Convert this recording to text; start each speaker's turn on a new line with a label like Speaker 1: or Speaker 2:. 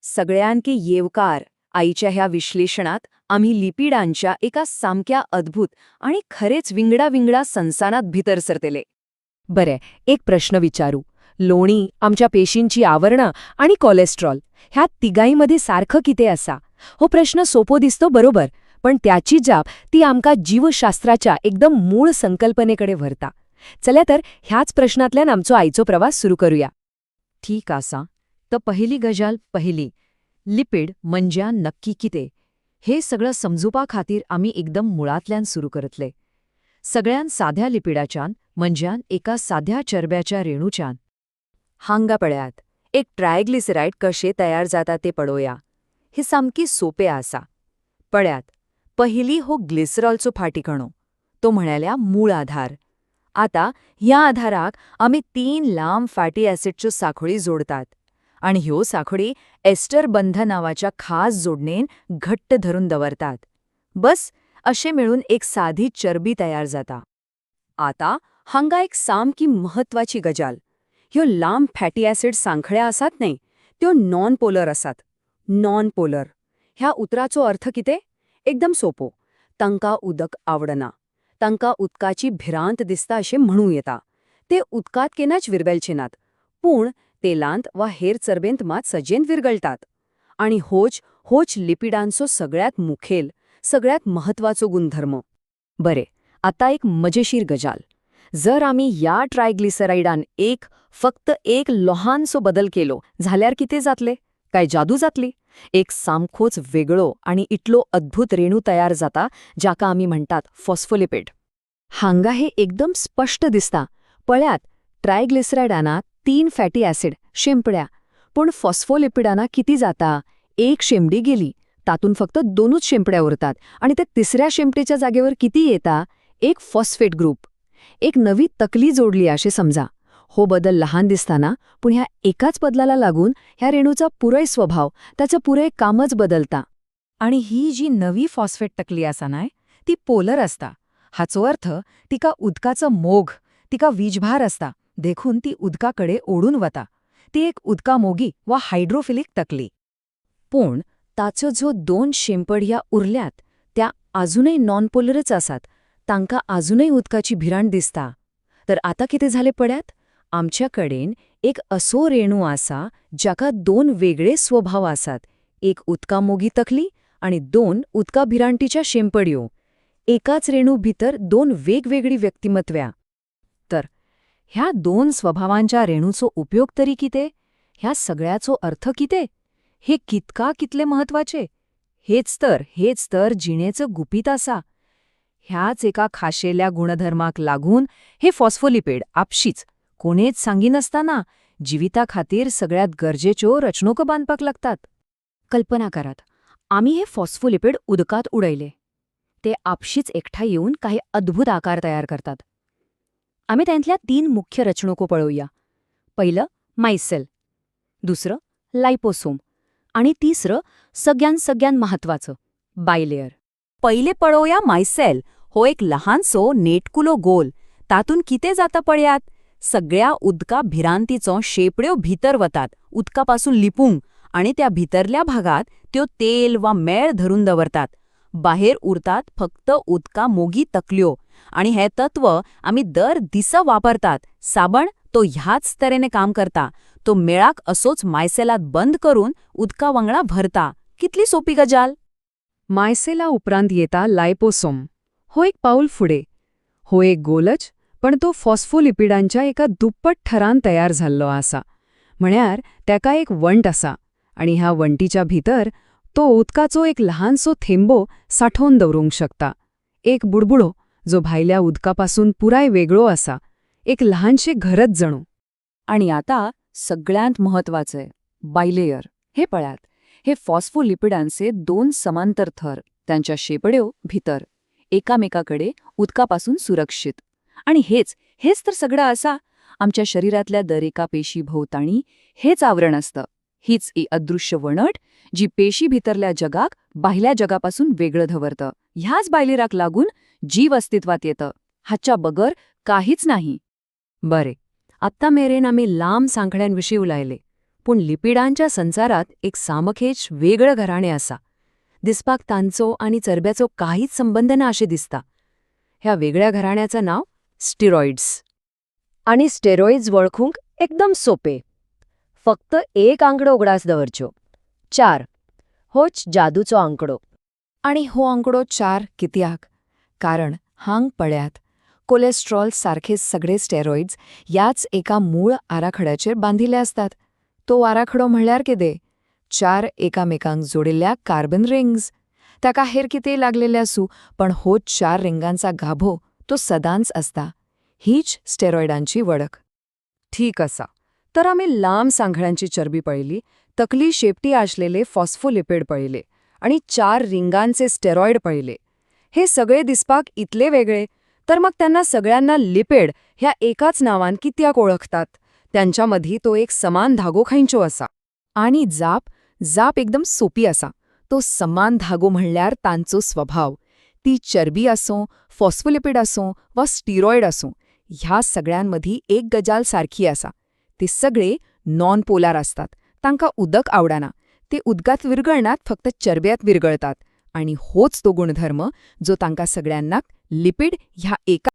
Speaker 1: सगळ्यांकी येवकार आईच्या ह्या विश्लेषणात आम्ही लिपिडांच्या एका सामक्या अद्भुत आणि खरेच विंगडा संसानात भितर सरतेले.
Speaker 2: बरे, एक प्रश्न विचारू. लोणी, आमच्या पेशींची आवरणं आणि कोलेस्ट्रॉल ह्या तिगाईमध्ये सारखं किते असा? हो प्रश्न सोपो दिसतो बरोबर, पण त्याची जाप ती आमका जीवशास्त्राच्या एकदम मूळ संकल्पनेकडे व्हरता. चल्या तर ह्याच प्रश्नातल्यान आमचो आईचो प्रवास सुरू करूया.
Speaker 1: ठीक आसा, तर पहिली गजाल पहिली, लिपिड म्हणजे नक्की किते हे सगळं समजुपा खातीर आम्ही एकदम मुळातल्यान सुरू करतले. सगळ्यान साध्या लिपिडाच्यान म्हणजे एका साध्या चरब्याच्या रेणूच्यान. हांगा पळयात, एक ट्रायग्लिसराईड कशे तयार जाता ते पळोवया. हे सामकी सोपे आसा. पळयात, पहिली हो ग्लिसरॉलचो फाटीकणो, तो म्हणाल्या मूळ आधार. आता ह्या आधाराक आम्ही 3 लांब फॅटी ॲसिडच्यो साखळी जोडतात आणि ह्यो साखळी एस्टर बंध नावाच्या खास जोडणेन घट्ट धरून दवरतात. बस अशे मिळून एक साधी चरबी तयार जाता. आता हांगा एक सामकी महत्वाची गजाल. ह्यो लांब फॅटी ॲसिड सांखळ्या आसात न्हय, त्यो नॉन पोलर आसात. नॉन पोलर ह्या उतराचो अर्थ किते? एकदम सोपो. तांकां उदक आवडना. तांकां उदकाची भिरांत दिसता अशें म्हणूं येता. ते उदकात केन्नाच विरगळचे नात, पूण तेलांत वा हेर चरबेंत मात सजेंत विरगळटात. आणि होच लिपिडांचो सगळ्यात मुखेल, सगळ्यात महत्वाचो गुणधर्म. बरे, आता एक मजेशीर गजाल. जर आम्ही या ट्रायग्लिसराईडान फक्त एक लहानसो बदल केलो जाल्यार किते जातले? काय जादू जातली? एक सामकोच वेगळो आणि इतलो अद्भुत रेणू तयार जाता जाका आम्ही म्हणतात फॉस्फोलिपिड. हांगा हे एकदम स्पष्ट दिसता. पळयात, ट्रायग्लिसराईडाना 3 फॅटी ॲसिड शेंपड्या, पण फॉस्फोलिपिडाना किती जाता? 1 शेंबडी गेली, तातून फक्त 2च शेंपड्या उरतात आणि त्या तिसऱ्या शेंपटेच्या जागेवर किती येता? एक फॉस्फेट ग्रुप. एक नवी तकली जोडली असे समजा. हो बदल लहान दिसताना, पण ह्या एकाच बदलाला लागून ह्या रेणूचा पुरय स्वभाव, त्याचं पुरय कामच बदलता. आणि ही जी नवी फॉस्फेट तकली आसा नाय, ती पोलर असता. हाचो अर्थ तिका उदकाचं मोग, तिका वीजभार असता, देखून ती उदकाकडे ओढून वता. ती एक उदकामोगी वा हायड्रोफिलिक तकली. पण ताच्यो जो 2 शेंपड ह्या उरल्यात, त्या अजूनही नॉन पोलरच आसात. तांकां अजूनही उदकाची भिरांत दिसता. तर आता किती झाले पळयात? आमच्याकडेन एक असो रेणू आसा जाका 2 वेगळे स्वभाव आसात. एक उदकामोगी तकली आणि 2 उदकाभिरांटीच्या शेंपड्यो. एकाच रेणू भितर 2 वेगवेगळी व्यक्तिमत्व्या. तर ह्या 2 स्वभावांच्या रेणूचो उपयोग तरी किते? ह्या सगळ्याचो अर्थ किते? हे कितले महत्वाचे? हेच तर जिणेचं गुपित आसा. ह्याच एका खाशेल्या गुणधर्माक लागून हे फॉस्फोलिपिड आपशीच कोणेच सांगिनसताना जिविताखातीर सगळ्यात गरजेच्यो रचणुक बांधपाक लागतात. कल्पना करात, आम्ही हे फॉस्फोलिपिड उदकात उडयले. ते आपशीच एकठांय येऊन काही अद्भुत आकार तयार करतात. आम्ही त्यांतल्या 3 मुख्य रचणुको पळोवया. पहिलं मायसेल, दुसरं लायपोसोम आणि तिसरं सगळ्यान महत्वाचं बायलेयर. पहिले पळोवया मायसेल. हो एक लहानसो नेटकुलो गोल. तातून किते जाता पळयात? सगळ्या उदका भिरांतीचो शेपड्यो भितर वतात उदकापासून लिपूंक, आणि त्या भितरल्या भागात त्यो तेल वा मेळ धरून दवरतात. बाहेर उरतात फक्त उदका मोगी तकल्यो. आणि हे तत्व आम्ही दर दिसा वापरतात. साबण तो ह्याच तऱ्हेने काम करता. तो मेळाक असोच मायसेलात बंद करून उदका वांगडा भरता. कितली सोपी गजाल.
Speaker 2: मायसेला उपरांत येता लायपोसोम. हो एक पाऊल फुडे. हो एक गोलच, पण तो फॉस्फोलिपिडांच्या एका दुप्पट थरान तयार झाल्लो आसा. म्हण्यार त्याका एक वंट आसा, आणि ह्या वंटीच्या भितर तो उदकाचो एक लहानसो थेंबो साठोवन दवरूंक शकता. एक बुडबुडो जो भायल्या उदकापासून पुराय वेगळो आसा. एक लहानशे घरच जणू.
Speaker 1: आणि आता सगळ्यात महत्वाचंय बायलेयर. हे पळयात, हे फॉस्फोलिपिडांचे 2 समांतर थर, त्यांच्या शेपड्यो भितर, एकामेकाकडे उदकापासून सुरक्षित. आणि हेच तर सगळं आसा. आमच्या शरीरातल्या दर एका पेशी भोवताणी हेच आवरण असतं. हीच अदृश्य वणट जी पेशी भितरल्या जगाक बाह्ल्या जगापासून वेगळं धवरतं. ह्याच बायलेराक लागून जीव अस्तित्वात येतं. हाच्या बगर काहीच नाही.
Speaker 2: बरे, आत्ता मेरेन आम्ही लांब सांखड्यांविषयी उलायले,
Speaker 1: पूण लिपिडांच्या संचारात एक सामखेच वेगळं घराणें आसा. दिसपाक तांचो आनी चरब्याचो काहीच संबंध ना अशें दिसता. ह्या वेगळ्या घराण्याचं नाव स्टिरॉइड्स.
Speaker 3: आणि स्टेरॉइड्स वळखूंक एकदम सोपे. फक्त एक आंकडो उगडास दवरच्यो. 4. होच जादूचो आंकडो.
Speaker 1: आणि हो आंकडो 4 कित्याक? कारण हांग पळयात, कोलेस्ट्रॉल सारखे सगळे स्टेरॉइड्स याच एका मूळ आराखड्याचेर बांधिल्ले असतात. तो आराखडो म्हणल्यार कितें? 4 एकामेकांक जोडिल्ल्या कार्बन रिंग्स. ताका हेर कितेंय लागलेले आसूं, पण हो 4 रिंगांचा गाभो तो सदांच असता. हीच स्टेरॉइडांची वळख. ठीक आसा. तर आमी लांब सांखळ्यांची चरबी पळयली, तकली शेपटी आसलेले फॉस्फोलिपिड पळयले आणि 4 रिंगांचे स्टेरॉइड पळयले. हे सगळे दिसपाक इतले वेगळे, तर मग त्यांना सगळ्यांना लिपिड ह्या एकाच नावान कित्याक ओळखतात? त्यांच्यामधी तो एक समान धागो खंयचो आसा. आणि जाप एकदम सोपी आसा. तो समान धागो म्हणल्यार तांचो स्वभाव. ती चरबी आसूं, फॉस्फोलिपिड आसूं वा स्टिरॉइड आसूं, ह्या सगळ्यांमधी एक गजाल सारखी आसा. ते सगळे नॉन पोलार असतात. तांकां उदक आवडना. ते उदकात विरघळनात, फक्त चरब्यात विरघळतात. आणि होच तो गुणधर्म जो तांकां सगळ्यांना लिपिड ह्या एका